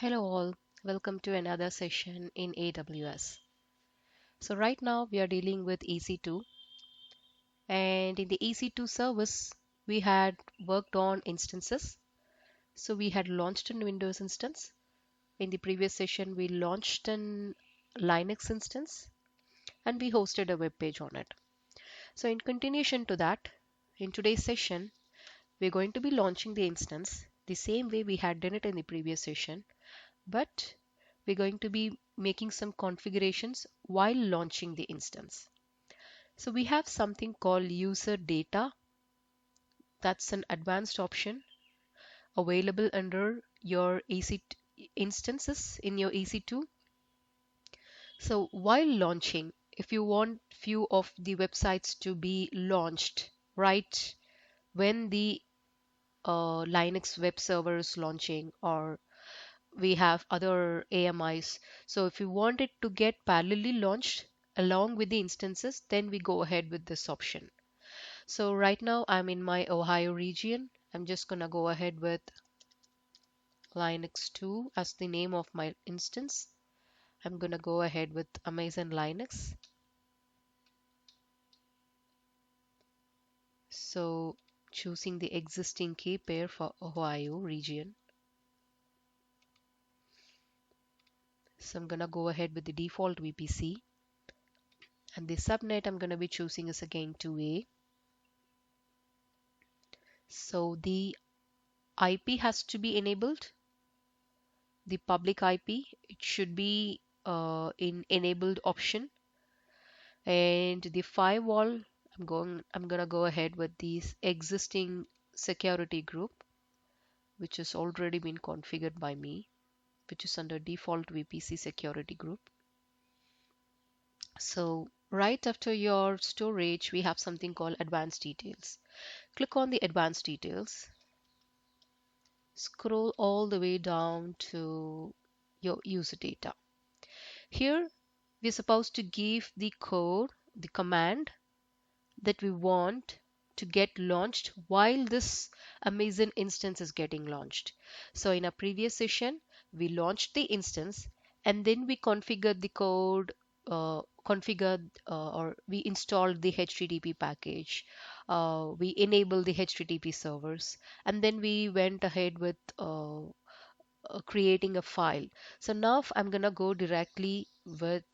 Hello all, welcome to another session in AWS. So right now we are dealing with EC2, and in the EC2 service we had worked on instances. So we had launched a Windows instance. In the previous session we launched an Linux instance and we hosted a web page on it. So in continuation to that, in today's session we're going to be launching the instance the same way we had done it in the previous session, but we're going to be making some configurations while launching the instance. So we have something called user data. That's an advanced option available under your instances in your EC2. So while launching, if you want few of the websites to be launched right when the Linux web server is launching, or we have other AMIs. So if you want it to get parallelly launched along with the instances, then we go ahead with this option. So right now I'm in my Ohio region. I'm just gonna go ahead with Linux 2 as the name of my instance. I'm gonna go ahead with Amazon Linux. So choosing the existing key pair for Ohio region. So I'm gonna go ahead with the default VPC, and the subnet I'm gonna be choosing is again 2A. So the IP has to be enabled, the public IP. It should be in enabled option. And the firewall, I'm gonna go ahead with this existing security group, which has already been configured by me, which is under default VPC security group. So right after your storage, we have something called advanced details. Click on the advanced details, scroll all the way down to your user data. Here, we're supposed to give the code, the command that we want to get launched while this Amazon instance is getting launched. So in a previous session, we launched the instance and then we configured the code, or we installed the HTTP package. We enabled the HTTP servers, and then we went ahead with creating a file. So now I'm gonna go directly with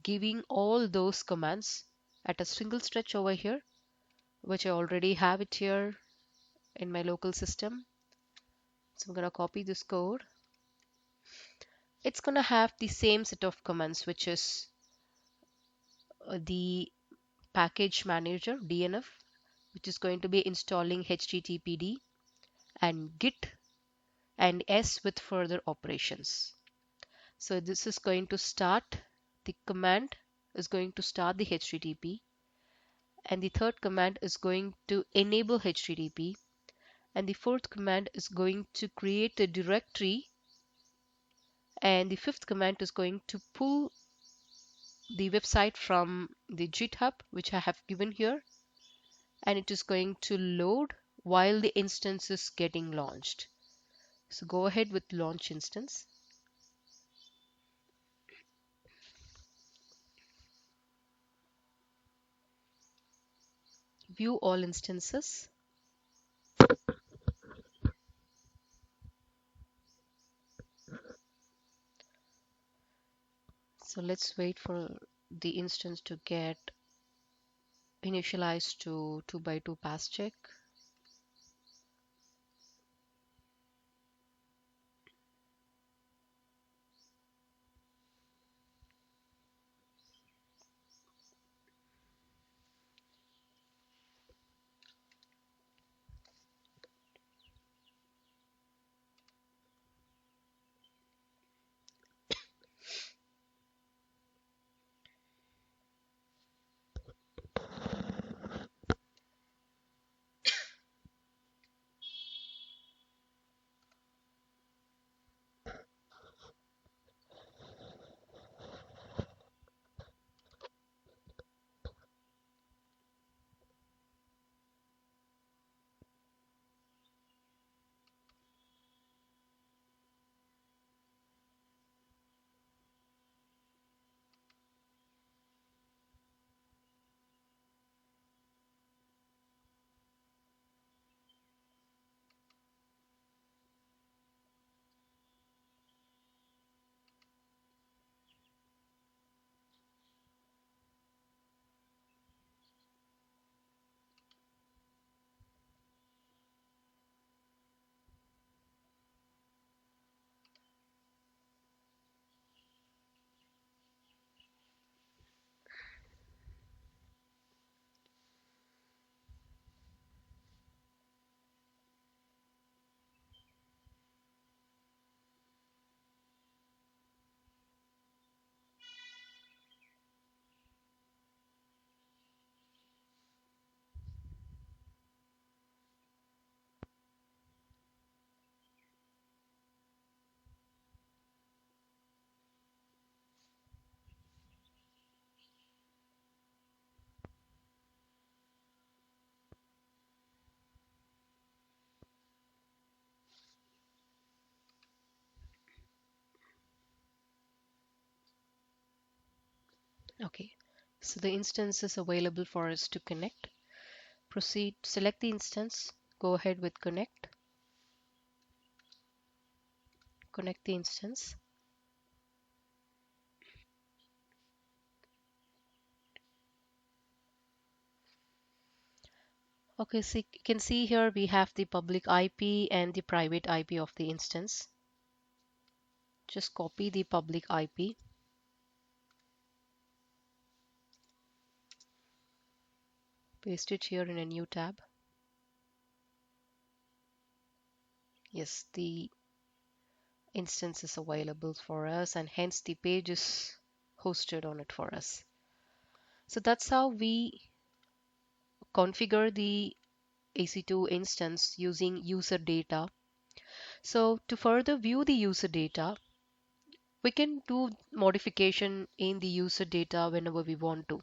giving all those commands at a single stretch over here, which I already have it here in my local system. So I'm gonna copy this code. It's gonna have the same set of commands, which is the package manager DNF, which is going to be installing HTTPD and Git and S with further operations. So this is going to start, the command is going to start the HTTP, and the third command is going to enable HTTP, and the fourth command is going to create a directory, and the fifth command is going to pull the website from the GitHub, which I have given here, and it is going to load while the instance is getting launched. So go ahead with launch instance. View all instances. So let's wait for the instance to get initialized to 2x2 pass check. Okay, so the instance is available for us to connect. Proceed, select the instance, go ahead with connect the instance. Okay, so you can see here we have the public IP and the private IP of the instance. Just copy the public IP, paste it here in a new tab. Yes, the instance is available for us and hence the page is hosted on it for us. So that's how we configure the EC2 instance using user data. So to further view the user data, we can do modification in the user data whenever we want to.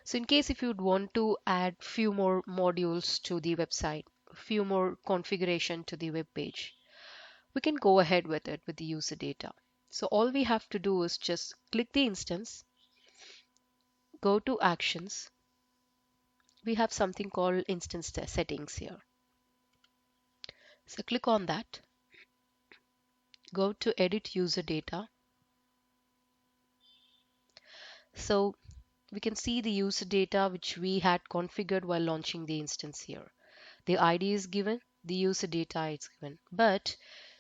So in case if you'd want to add few more modules to the website, few more configuration to the web page, we can go ahead with it with the user data. So all we have to do is just click the instance, go to actions. We have something called instance settings here. So click on that, go to edit user data. So we can see the user data which we had configured while launching the instance here. The ID is given, the user data is given, but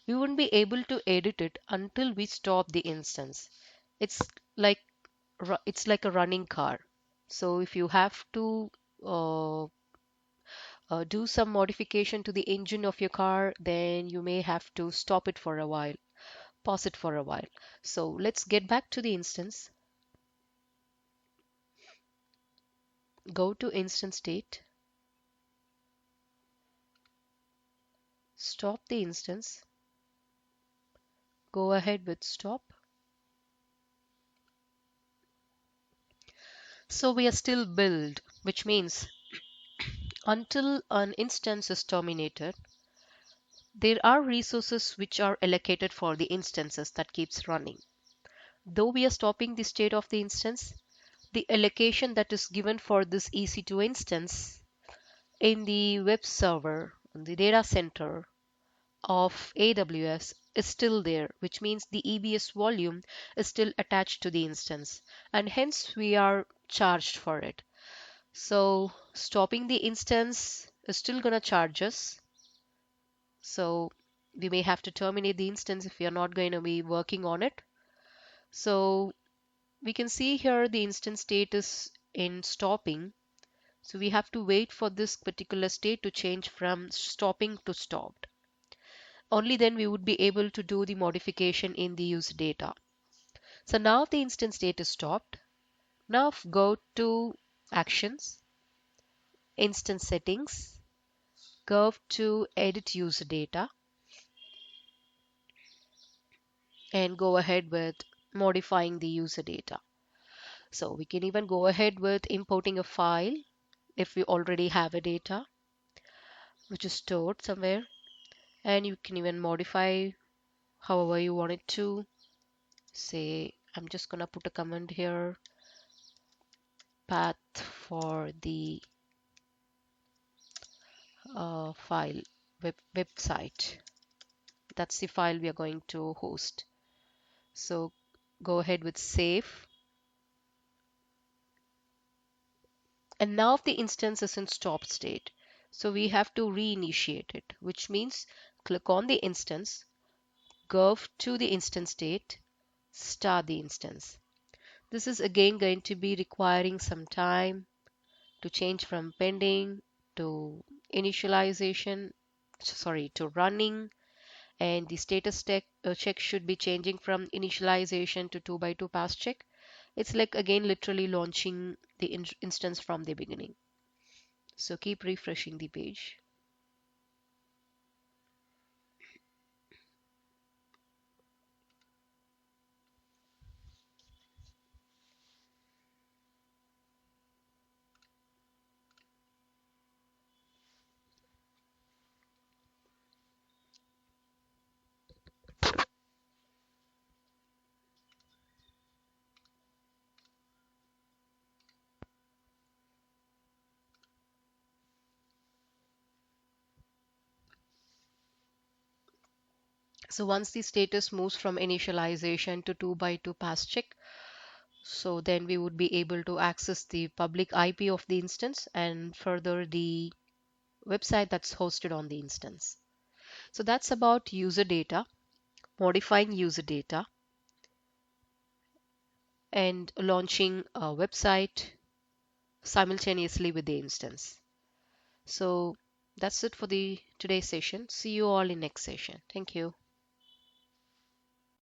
we wouldn't be able to edit it until we stop the instance. It's like it's like a running car. So if you have to uh, do some modification to the engine of your car, then you may have to stop it for a while, pause it for a while. So let's get back to the instance. Go to instance state, stop the instance, go ahead with stop. So we are still build, which means until an instance is terminated, there are resources which are allocated for the instances that keeps running. Though we are stopping the state of the instance, the allocation that is given for this EC2 instance in the web server, in the data center of AWS is still there, which means the EBS volume is still attached to the instance, and hence we are charged for it. So stopping the instance is still gonna charge us. So we may have to terminate the instance if we are not going to be working on it. So we can see here the instance state is in stopping. So we have to wait for this particular state to change from stopping to stopped. Only then we would be able to do the modification in the user data. So now the instance state is stopped. Now go to actions, instance settings, go to edit user data and go ahead with modifying the user data. So we can even go ahead with importing a file if we already have a data which is stored somewhere, and you can even modify however you want it to. Say I'm just gonna put a comment here, path for the file website. That's the file we are going to host. So go ahead with save. And now the instance is in stop state. So we have to reinitiate it, which means click on the instance, go to the instance state, start the instance. This is again going to be requiring some time to change from pending to initialization, sorry, to running, and the status check should be changing from initialization to 2 by 2 pass check. It's like again literally launching the instance from the beginning. So keep refreshing the page. So once the status moves from initialization to 2 by 2 pass check, so then we would be able to access the public IP of the instance and further the website that's hosted on the instance. So that's about user data, modifying user data, and launching a website simultaneously with the instance. So that's it for the today's session. See you all in next session. Thank you.